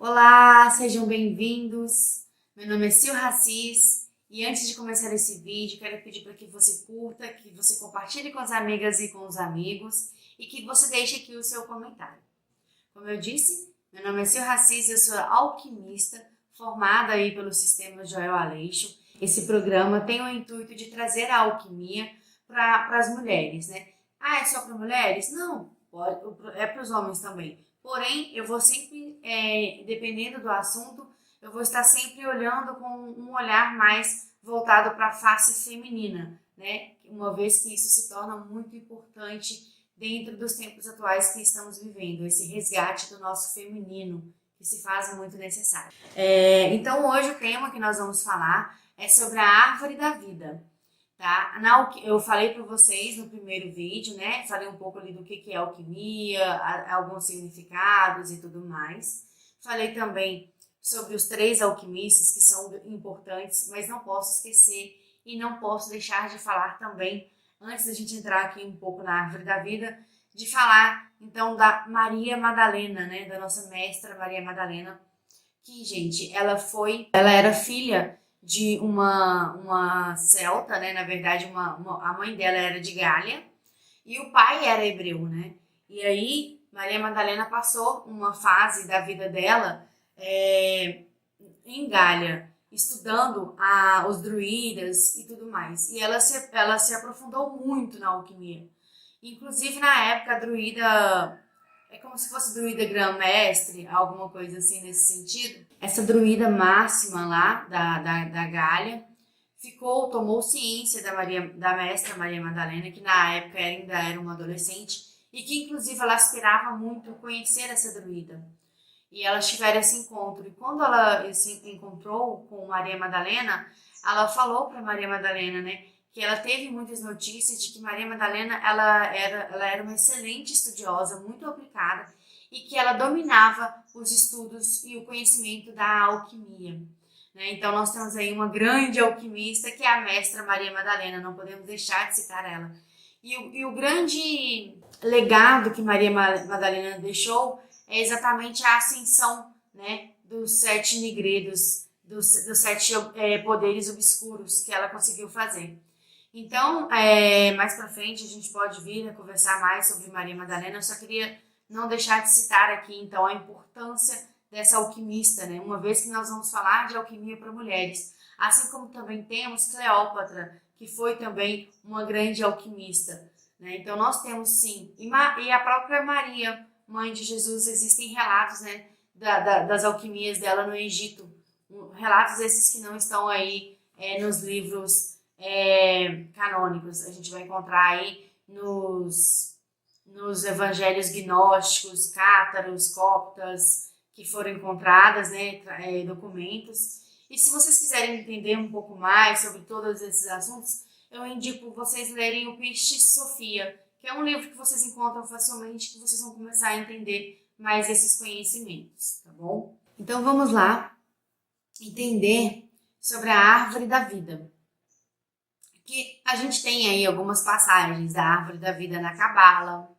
Olá, sejam bem-vindos. Meu nome é Sil Racis e antes de começar esse vídeo, quero pedir para que você curta, que você compartilhe com as amigas e com os amigos e que você deixe aqui o seu comentário. Como eu disse, meu nome é Sil Racis, eu sou alquimista, formada aí pelo Sistema Joel Aleixo. Esse programa tem o intuito de trazer a alquimia para as mulheres, né? Ah, é só para mulheres? Não, é para os homens também. Porém, eu vou sempre, dependendo do assunto, eu vou estar sempre olhando com um olhar mais voltado para a face feminina, né? Uma vez que isso se torna muito importante dentro dos tempos atuais que estamos vivendo, esse resgate do nosso feminino, que se faz muito necessário. Então, hoje o tema que nós vamos falar é sobre a árvore da vida. Tá? Eu falei para vocês no primeiro vídeo, né? Falei um pouco ali do que é alquimia, alguns significados e tudo mais. Falei também sobre os 3 alquimistas que são importantes, mas não posso esquecer e não posso deixar de falar também, antes da gente entrar aqui um pouco na árvore da vida, de falar então da Maria Madalena, né? Da nossa mestra Maria Madalena, que, gente, ela era filha de uma celta, né? Na verdade, a mãe dela era de Gália e o pai era hebreu, né? E aí, Maria Madalena passou uma fase da vida dela em Gália, estudando os druidas e tudo mais. E ela se aprofundou muito na alquimia. Inclusive, na época, a druida é como se fosse druida grã-mestre, alguma coisa assim nesse sentido. Essa druida máxima lá da Gália tomou ciência da mestra Maria Madalena, que na época ainda era uma adolescente, e que inclusive ela aspirava muito conhecer essa druida. E elas tiveram esse encontro. E quando ela se encontrou com Maria Madalena, ela falou para Maria Madalena, né, que ela teve muitas notícias de que Maria Madalena ela era uma excelente estudiosa, muito aplicada, e que ela dominava os estudos e o conhecimento da alquimia. Né? Então nós temos aí uma grande alquimista que é a mestra Maria Madalena, não podemos deixar de citar ela. E o grande legado que Maria Madalena deixou é exatamente a ascensão, né, dos 7 negredos, dos 7 poderes obscuros que ela conseguiu fazer. Então, mais para frente a gente pode vir a conversar mais sobre Maria Madalena. Eu só queria não deixar de citar aqui, então, a importância dessa alquimista, né? Uma vez que nós vamos falar de alquimia para mulheres. Assim como também temos Cleópatra, que foi também uma grande alquimista, né? Então, nós temos sim. E a própria Maria, mãe de Jesus, existem relatos, né, das alquimias dela no Egito. Relatos esses que não estão aí nos livros canônicos. A gente vai encontrar aí nos evangelhos gnósticos, cátaros, coptas, que foram encontradas, né, documentos. E se vocês quiserem entender um pouco mais sobre todos esses assuntos, eu indico vocês lerem o Pistis Sophia, que é um livro que vocês encontram facilmente, que vocês vão começar a entender mais esses conhecimentos, tá bom? Então vamos lá entender sobre a árvore da vida. Que a gente tem aí algumas passagens da árvore da vida na Cabala,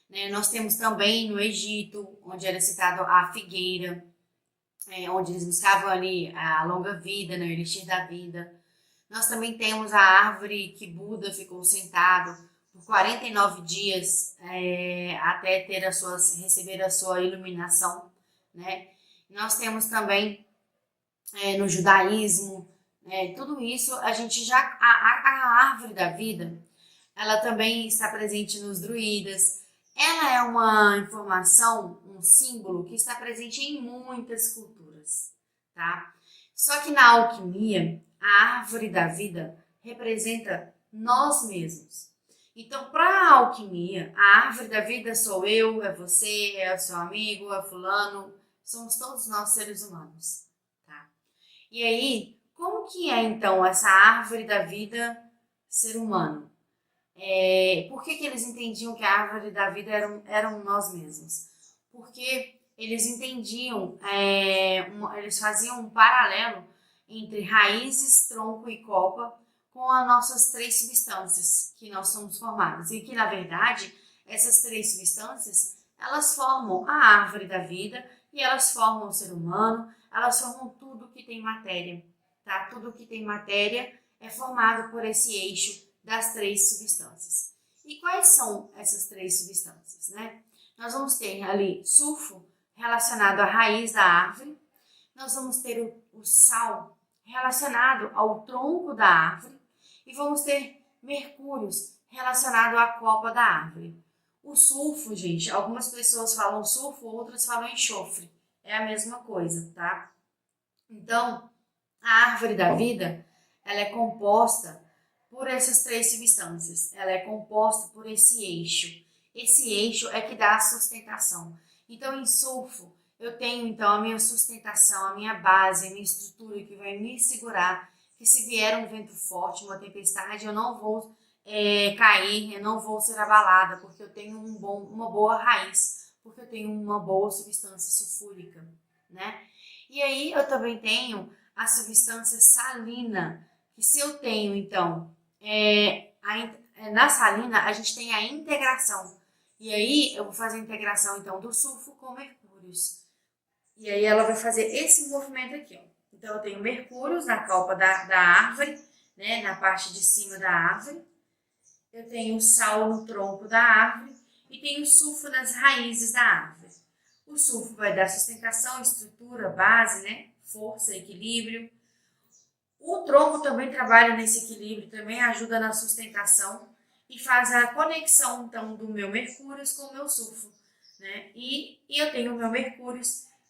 né? Nós temos também no Egito, onde era citado a figueira, onde eles buscavam ali a longa vida, né, o elixir da vida. Nós também temos a árvore que Buda ficou sentado por 49 dias até receber a sua iluminação, né? Nós temos também no judaísmo, tudo isso a gente já a árvore da vida, ela também está presente nos druidas. Ela é uma informação, um símbolo que está presente em muitas culturas, tá? Só que na alquimia, a árvore da vida representa nós mesmos. Então, para a alquimia, a árvore da vida sou eu, é você, é o seu amigo, é fulano, somos todos nós seres humanos, tá? E aí, como que é então essa árvore da vida ser humano? Por que eles entendiam que a árvore da vida eram nós mesmos? Porque eles entendiam, eles faziam um paralelo entre raízes, tronco e copa com as nossas 3 substâncias que nós somos formados. E que, na verdade, essas 3 substâncias, elas formam a árvore da vida e elas formam o ser humano, elas formam tudo que tem matéria, tá? Tudo que tem matéria é formado por esse eixo das três substâncias. E quais são essas três substâncias, né? Nós vamos ter ali sulfo relacionado à raiz da árvore, nós vamos ter o sal relacionado ao tronco da árvore e vamos ter mercúrios relacionado à copa da árvore. O sulfo, gente, algumas pessoas falam sulfo, outras falam enxofre. É a mesma coisa, tá? Então, a árvore da vida, ela é composta por essas três substâncias. Ela é composta por esse eixo. Esse eixo é que dá a sustentação. Então, em sulfo, eu tenho então a minha sustentação, a minha base, a minha estrutura que vai me segurar, que se vier um vento forte, uma tempestade, eu não vou cair, eu não vou ser abalada, porque eu tenho uma boa raiz, porque eu tenho uma boa substância sulfúrica, né? E aí eu também tenho a substância salina, que se eu tenho então, na salina a gente tem a integração, e aí eu vou fazer a integração então do sulfo com mercúrios, e aí ela vai fazer esse movimento aqui, ó. Então eu tenho mercúrios na copa da árvore, né, na parte de cima da árvore, eu tenho sal no tronco da árvore e tenho sulfo nas raízes da árvore. O sulfo vai dar sustentação, estrutura, base, né? Força, equilíbrio. O tronco também trabalha nesse equilíbrio, também ajuda na sustentação e faz a conexão então do meu mercúrio com o meu sulfo, né? E eu tenho o meu mercúrio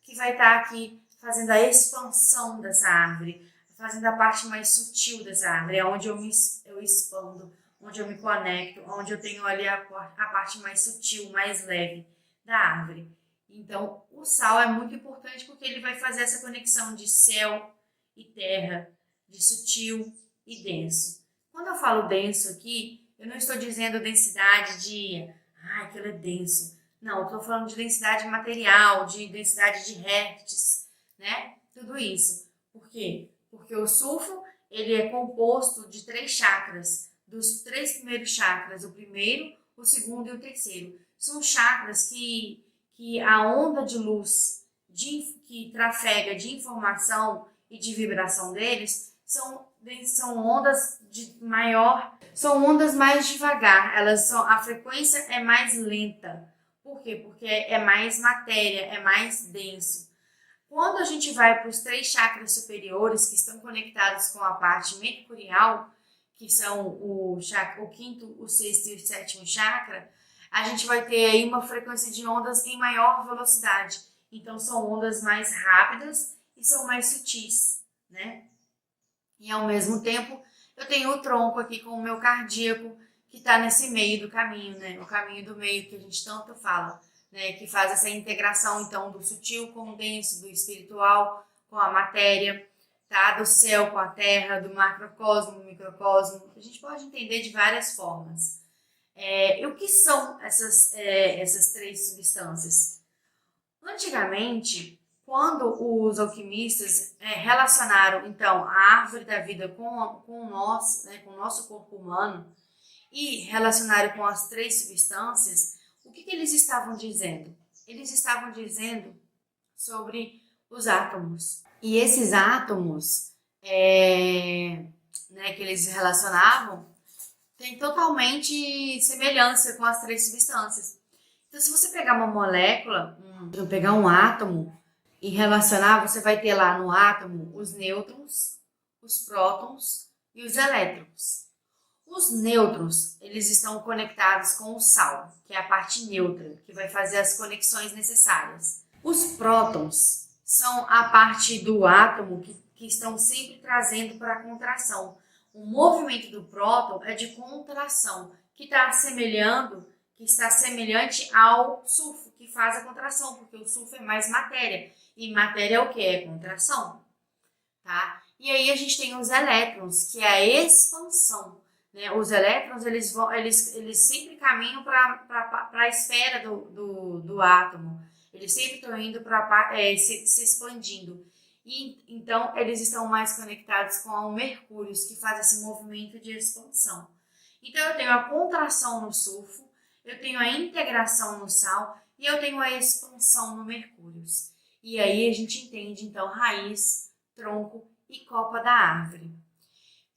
que vai estar aqui fazendo a expansão dessa árvore, fazendo a parte mais sutil dessa árvore, é onde eu expando, onde eu me conecto, onde eu tenho ali a parte mais sutil, mais leve da árvore. Então, o sal é muito importante porque ele vai fazer essa conexão de céu e terra, de sutil e denso. Quando eu falo denso aqui, eu não estou dizendo densidade de, aquilo é denso. Não, eu estou falando de densidade material, de densidade de hertz, né? Tudo isso. Por quê? Porque o sulfo, ele é composto de 3 chakras. Dos 3 primeiros chakras, o primeiro, o segundo e o terceiro. São chakras que a onda de luz que trafega de informação e de vibração deles são ondas são ondas mais devagar, a frequência é mais lenta. Por quê? Porque é mais matéria, é mais denso. Quando a gente vai para os 3 chakras superiores, que estão conectados com a parte mercurial, que são o quinto, o sexto e o sétimo chakra, a gente vai ter aí uma frequência de ondas em maior velocidade. Então, são ondas mais rápidas e são mais sutis, né? E, ao mesmo tempo, eu tenho o tronco aqui com o meu cardíaco, que está nesse meio do caminho, né? O caminho do meio que a gente tanto fala, né? Que faz essa integração, então, do sutil com o denso, do espiritual com a matéria, tá? Do céu com a terra, do macrocosmo, do microcosmo. A gente pode entender de várias formas. E o que são essas 3 substâncias? Antigamente, quando os alquimistas relacionaram então a árvore da vida com o nosso, né, com o nosso corpo humano e relacionaram com as 3 substâncias, o que eles estavam dizendo? Eles estavam dizendo sobre os átomos. E esses átomos né, que eles relacionavam tem totalmente semelhança com as 3 substâncias. Então, se você pegar uma molécula, pegar um átomo e relacionar, você vai ter lá no átomo os nêutrons, os prótons e os elétrons. Os nêutrons, eles estão conectados com o sal, que é a parte neutra, que vai fazer as conexões necessárias. Os prótons são a parte do átomo que estão sempre trazendo para a contração. O movimento do próton é de contração, que está semelhante ao sulfo, que faz a contração, porque o sulfo é mais matéria. E matéria é o que? É contração. Tá? E aí a gente tem os elétrons, que é a expansão. Né? Os elétrons, eles sempre caminham para a esfera do átomo. Eles sempre estão indo para se expandindo. E então eles estão mais conectados com o mercúrio, que faz esse movimento de expansão. Então eu tenho a contração no sulfo, eu tenho a integração no sal e eu tenho a expansão no mercúrio. E aí a gente entende, então, raiz, tronco e copa da árvore.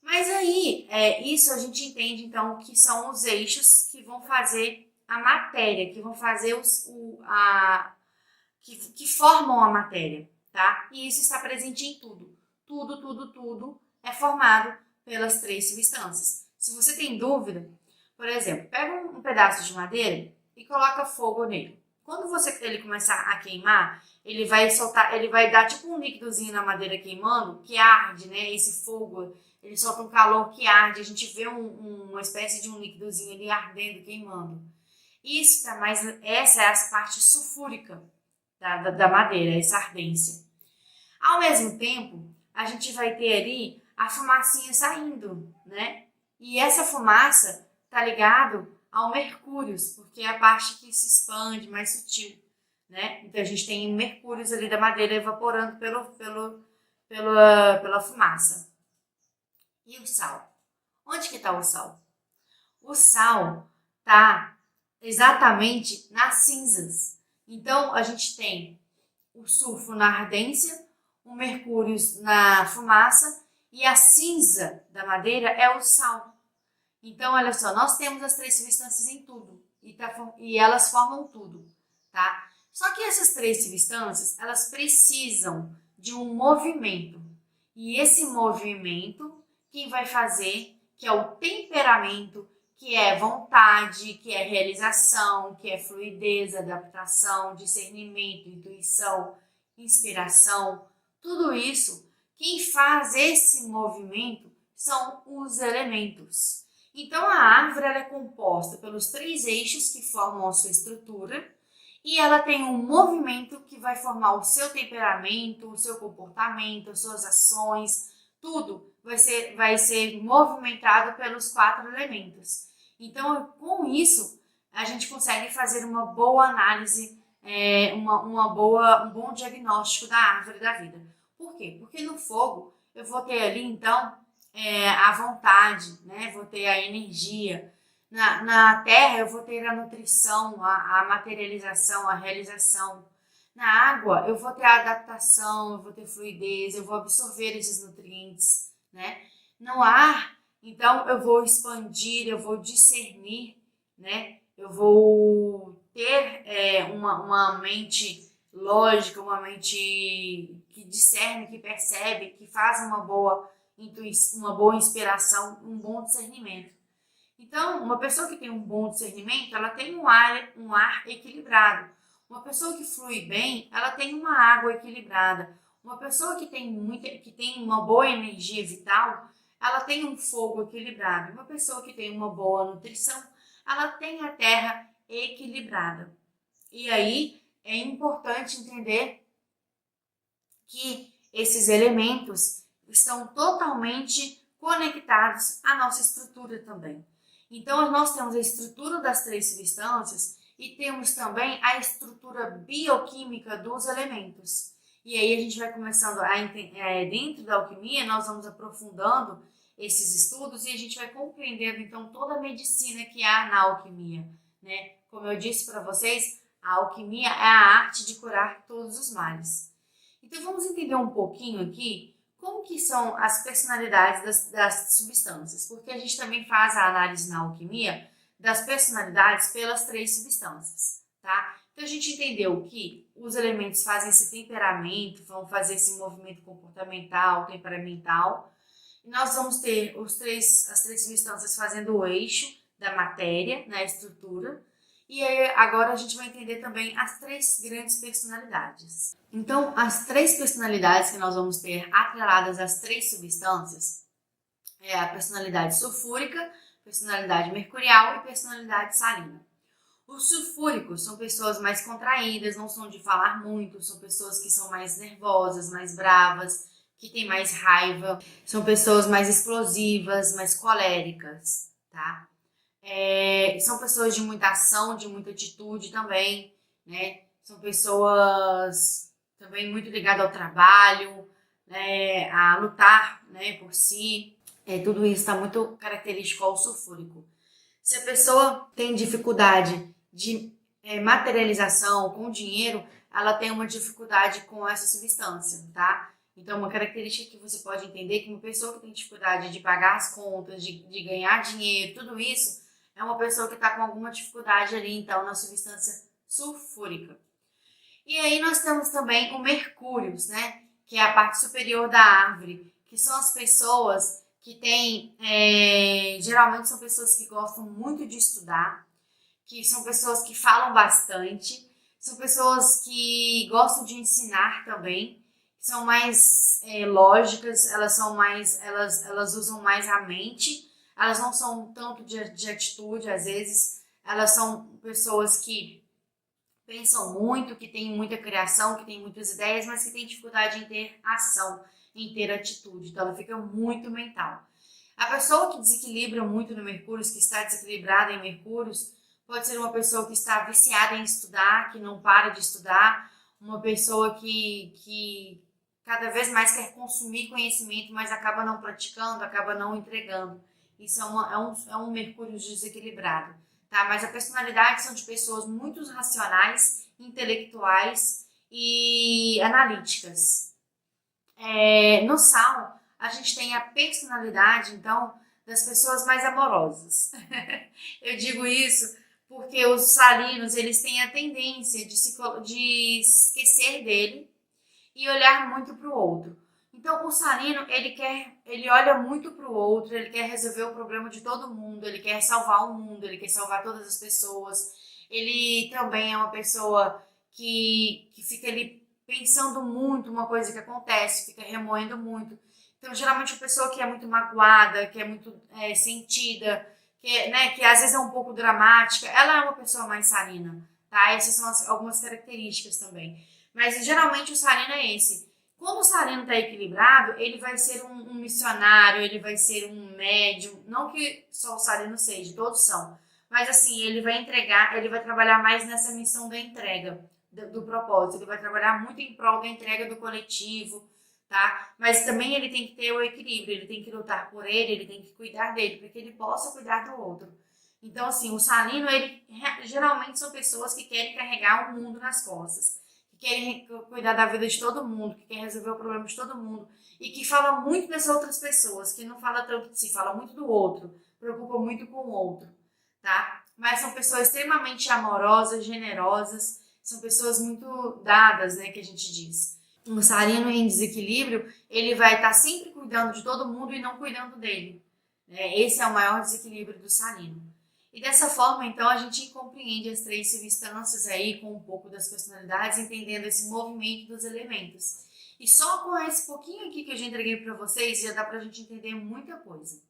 Mas aí, isso a gente entende, então, que são os eixos que vão fazer a matéria, que vão fazer que formam a matéria, tá? E isso está presente em tudo. Tudo é formado pelas três substâncias. Se você tem dúvida, por exemplo, pega um pedaço de madeira e coloca fogo nele. Quando ele começar a queimar, ele vai dar tipo um líquidozinho na madeira queimando, que arde, né? Esse fogo, ele solta um calor que arde, a gente vê uma espécie de um líquidozinho ali ardendo, queimando. Essa é a parte sulfúrica da madeira, essa ardência. Ao mesmo tempo, a gente vai ter ali a fumacinha saindo, né? E essa fumaça tá ligado ao mercúrio, porque é a parte que se expande, mais sutil, né? Então a gente tem mercúrios ali da madeira evaporando pela fumaça. E o sal? Onde que está o sal? O sal está exatamente nas cinzas. Então a gente tem o sulfo na ardência, o mercúrio na fumaça e a cinza da madeira é o sal. Então, olha só, nós temos as três substâncias em tudo e elas formam tudo, tá? Só que essas três substâncias, elas precisam de um movimento. E esse movimento, quem vai fazer, que é o temperamento, que é vontade, que é realização, que é fluidez, adaptação, discernimento, intuição, inspiração, tudo isso, quem faz esse movimento são os elementos. Então, a árvore ela é composta pelos três eixos que formam a sua estrutura e ela tem um movimento que vai formar o seu temperamento, o seu comportamento, as suas ações, tudo vai ser movimentado pelos quatro elementos. Então, com isso, a gente consegue fazer uma boa análise, um bom diagnóstico da árvore da vida. Por quê? Porque no fogo eu vou ter ali, então, a vontade, né? Vou ter a energia. Na terra eu vou ter a nutrição, a materialização, a realização. Na água eu vou ter a adaptação, eu vou ter fluidez, eu vou absorver esses nutrientes, né? No ar, então eu vou expandir, eu vou discernir, né? Eu vou ter uma mente lógica, uma mente que discerne, que percebe, que faz uma boa intuição, uma boa inspiração, um bom discernimento. Então, uma pessoa que tem um bom discernimento, ela tem um ar equilibrado. Uma pessoa que flui bem, ela tem uma água equilibrada. Uma pessoa que tem uma boa energia vital, ela tem um fogo equilibrado. Uma pessoa que tem uma boa nutrição, ela tem a terra equilibrada. E aí é importante entender que esses elementos estão totalmente conectados à nossa estrutura também. Então, nós temos a estrutura das três substâncias e temos também a estrutura bioquímica dos elementos. E aí a gente vai começando dentro da alquimia, nós vamos aprofundando esses estudos e a gente vai compreendendo, então, toda a medicina que há na alquimia, né? Como eu disse para vocês, a alquimia é a arte de curar todos os males. Então, vamos entender um pouquinho aqui como que são as personalidades das substâncias, porque a gente também faz a análise na alquimia das personalidades pelas três substâncias, tá? Então, a gente entendeu que os elementos fazem esse temperamento, vão fazer esse movimento comportamental, temperamental, e nós vamos ter as três substâncias fazendo o eixo da matéria, na estrutura, e aí, agora a gente vai entender também as três grandes personalidades. Então, as três personalidades que nós vamos ter atreladas às três substâncias é a personalidade sulfúrica, personalidade mercurial e personalidade salina. Os sulfúricos são pessoas mais contraídas, não são de falar muito, são pessoas que são mais nervosas, mais bravas, que têm mais raiva, são pessoas mais explosivas, mais coléricas, tá? São pessoas de muita ação, de muita atitude também, né? São pessoas também muito ligadas ao trabalho, né? A lutar, né, por si. Tudo isso está muito característico ao sulfúrico. Se a pessoa tem dificuldade de materialização com dinheiro, ela tem uma dificuldade com essa substância, tá? Então, uma característica que você pode entender que uma pessoa que tem dificuldade de pagar as contas, de ganhar dinheiro, tudo isso, é uma pessoa que está com alguma dificuldade ali, então, na substância sulfúrica. E aí nós temos também o mercúrio, né? Que é a parte superior da árvore, que são as pessoas que têm, geralmente são pessoas que gostam muito de estudar, que são pessoas que falam bastante, são pessoas que gostam de ensinar também, são mais lógicas, elas usam mais a mente, elas não são tanto de atitude, às vezes, elas são pessoas que pensam muito, que têm muita criação, que têm muitas ideias, mas que têm dificuldade em ter ação, em ter atitude. Então, ela fica muito mental. A pessoa que desequilibra muito no Mercúrio, que está desequilibrada em Mercúrio, pode ser uma pessoa que está viciada em estudar, que não para de estudar, uma pessoa que cada vez mais quer consumir conhecimento, mas acaba não praticando, acaba não entregando. Isso é um Mercúrio desequilibrado. Tá? Mas a personalidade são de pessoas muito racionais, intelectuais e analíticas. No Sal, a gente tem a personalidade, então, das pessoas mais amorosas. Eu digo isso porque os salinos, eles têm a tendência de esquecer dele e olhar muito para o outro. Então, o salino, ele olha muito para o outro, ele quer resolver o problema de todo mundo, ele quer salvar o mundo, ele quer salvar todas as pessoas. Ele também é uma pessoa que fica ali pensando muito uma coisa que acontece, fica remoendo muito. Então, geralmente, uma pessoa que é muito magoada, que é muito sentida, que às vezes é um pouco dramática, ela é uma pessoa mais salina, tá? Essas são algumas características também. Mas geralmente o salino é esse. Quando o salino está equilibrado, ele vai ser um missionário, ele vai ser um médium. Não que só o salino seja, todos são. Mas assim, ele vai entregar, ele vai trabalhar mais nessa missão da entrega, do propósito. Ele vai trabalhar muito em prol da entrega do coletivo, tá? Mas também ele tem que ter o equilíbrio, ele tem que lutar por ele tem que cuidar dele, para que ele possa cuidar do outro. Então, assim, o salino, ele geralmente são pessoas que querem carregar o mundo nas costas, que querem cuidar da vida de todo mundo, que querem resolver o problema de todo mundo e que fala muito das outras pessoas, que não fala tanto de si, fala muito do outro, preocupa muito com o outro, tá? Mas são pessoas extremamente amorosas, generosas, são pessoas muito dadas, né, que a gente diz. Um salino em desequilíbrio, ele vai estar sempre cuidando de todo mundo e não cuidando dele. Esse é o maior desequilíbrio do salino. E dessa forma, então, a gente compreende as três substâncias aí com um pouco das personalidades, entendendo esse movimento dos elementos. E só com esse pouquinho aqui que eu já entreguei para vocês, já dá para a gente entender muita coisa,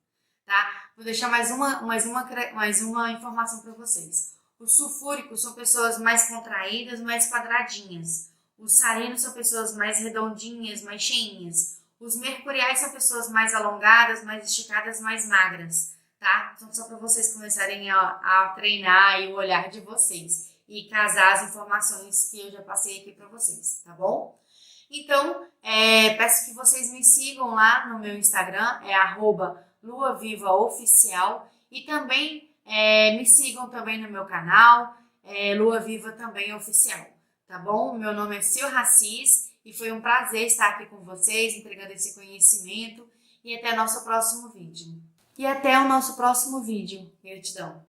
tá? Vou deixar mais uma informação para vocês. Os sulfúricos são pessoas mais contraídas, mais quadradinhas. Os salinos são pessoas mais redondinhas, mais cheinhas. Os mercuriais são pessoas mais alongadas, mais esticadas, mais magras. Tá? Então, só para vocês começarem a treinar aí o olhar de vocês e casar as informações que eu já passei aqui para vocês, tá bom? Então, peço que vocês me sigam lá no meu Instagram, @luavivaoficial, e também me sigam também no meu canal, Lua Viva também Oficial, tá bom? Meu nome é Sil Racis e foi um prazer estar aqui com vocês, entregando esse conhecimento, e até o nosso próximo vídeo. E até o nosso próximo vídeo. Gratidão!